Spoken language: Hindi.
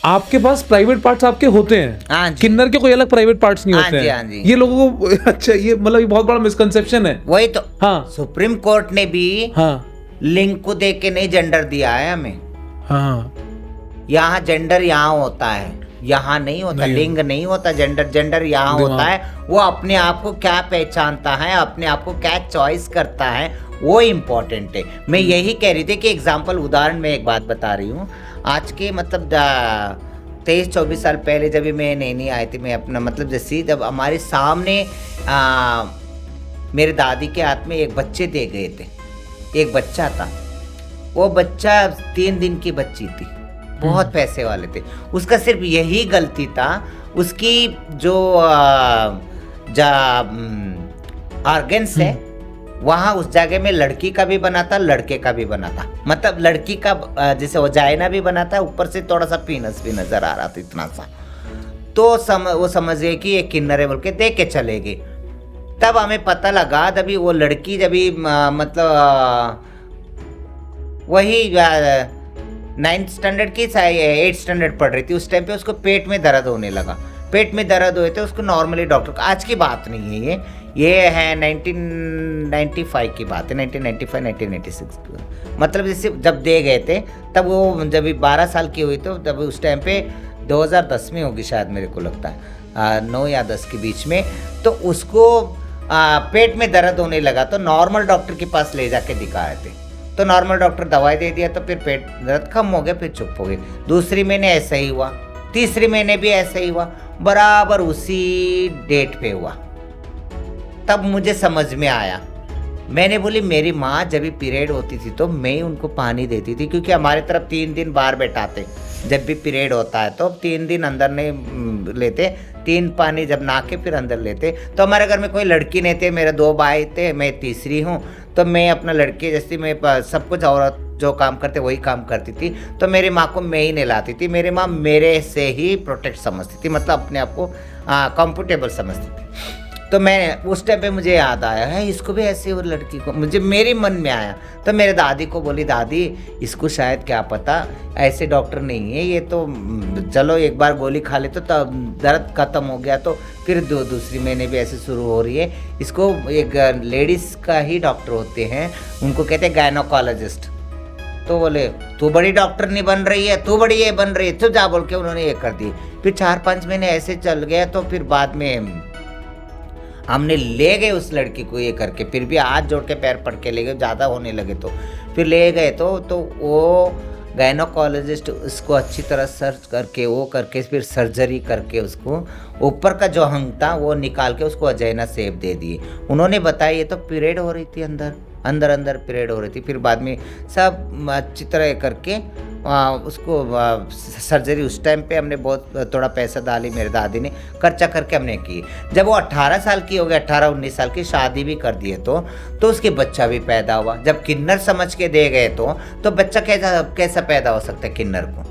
आपके पास प्राइवेट पार्ट्स आपके होते हैं। हाँ जी। किन्नर के कोई अलग प्राइवेट पार्ट्स नहीं हाँ होते जी, हैं। हाँ जी। ये लोगों को अच्छा, ये मतलब ये बहुत बड़ा मिसकंसेप्शन है। वही तो। हाँ सुप्रीम कोर्ट ने भी हाँ लिंग को देख के नहीं जेंडर दिया है हमें। हाँ यहाँ जेंडर यहाँ होता है, यहाँ नहीं होता। लिंग नहीं होता, जेंडर यहाँ होता है। वो अपने आप को क्या पहचानता है, अपने आप को क्या चॉइस करता है, वो इम्पोर्टेंट है। मैं यही कह रही थी कि एग्जाम्पल, उदाहरण में एक बात बता रही हूँ। आज के मतलब 23-24 साल पहले जब मैं नई आई थी, मैं अपना मतलब जैसे जब हमारे सामने मेरे दादी के हाथ में एक बच्चे दे गए थे, एक बच्चा था। वो बच्चा 3 दिन की बच्ची थी, बहुत पैसे वाले थे। उसका सिर्फ यही गलती था, उसकी जो ऑर्गन्स है वहाँ उस जगह में लड़की का भी बना था, लड़के का भी बना था। मतलब लड़की का जैसे वजाइना भी बना था, ऊपर से थोड़ा सा पीनस भी नजर आ रहा था, इतना सा। तो वो समझ गए कि ये किन्नर है बोल के दे के चले गए। तब हमें पता लगा, जब वो लड़की जब मतलब वही 9th स्टैंडर्ड की 8th स्टैंडर्ड पढ़ रही थी, उस टाइम पे उसको पेट में दर्द होने लगा। पेट में दर्द हुए थे उसको, नॉर्मली डॉक्टर को, आज की बात नहीं है ये है 1995 की बात है, 1995 1996 की। मतलब जैसे जब दे गए थे, तब वो जब 12 साल की हुई, तो तब उस टाइम पे 2010 में होगी शायद, मेरे को लगता है 9 या 10 के बीच में। तो उसको पेट में दर्द होने लगा, तो नॉर्मल डॉक्टर के पास ले जाके दिखाए थे। तो नॉर्मल डॉक्टर दवाई दे दिया, तो फिर पेट दर्द कम हो गया, फिर चुप हो गई। दूसरी महीने ऐसा ही हुआ, तीसरी महीने भी ऐसा ही हुआ, बराबर उसी डेट पे हुआ। तब मुझे समझ में आया। मैंने बोली, मेरी माँ जब भी पीरियड होती थी तो मैं उनको पानी देती थी, क्योंकि हमारे तरफ 3 दिन बाहर बैठाते। जब भी पीरियड होता है तो 3 दिन अंदर नहीं लेते, 3 पानी जब नहा के फिर अंदर लेते। तो हमारे घर में कोई लड़की नहीं थे, मेरे 2 भाई थे, मैं तीसरी हूँ। तो मैं अपना लड़की जैसी, मैं सब कुछ औरत जो काम करते वही काम करती थी। तो मेरी माँ को मैं ही नहलाती थी। मेरी माँ मेरे से ही प्रोटेक्ट समझती थी, मतलब अपने आप को कंफर्टेबल समझती थी। तो मैं उस टाइम पे मुझे याद आया है, इसको भी ऐसे वो लड़की को, मुझे मेरे मन में आया। तो मेरे दादी को बोली, दादी इसको शायद क्या पता ऐसे डॉक्टर नहीं है ये, तो चलो एक बार गोली खा ले तो तब दर्द खत्म हो गया, तो फिर दूसरी महीने भी ऐसे शुरू हो रही है। इसको एक लेडीज़ का ही डॉक्टर होते हैं, उनको कहते हैं गायनोकोलॉजिस्ट। तो बोले, तू बड़ी डॉक्टर नहीं बन रही है, तू बड़ी ये बन रही है, तो जा बोल के उन्होंने ये कर दी। फिर 4-5 महीने ऐसे चल गया। तो फिर बाद में हमने ले गए उस लड़की को ये करके, फिर भी हाथ जोड़ के पैर पड़ के ले गए, ज़्यादा होने लगे तो फिर ले गए। तो वो गायनोकोलॉजिस्ट उसको अच्छी तरह सर्च करके वो करके फिर सर्जरी करके उसको ऊपर का जो हंग था वो निकाल के उसको वजाइना शेप दे दिए। उन्होंने बताया ये तो पीरियड हो रही थी, अंदर पीरियड हो रही थी। फिर बाद में सब अच्छी तरह करके उसको सर्जरी, उस टाइम पे हमने बहुत थोड़ा पैसा डाली, मेरे दादी ने खर्चा करके हमने की। जब वो 18 साल की हो गई, 18-19 साल की, शादी भी कर दिए तो उसके बच्चा भी पैदा हुआ। जब किन्नर समझ के दे गए तो बच्चा कैसा पैदा हो सकता है किन्नर को?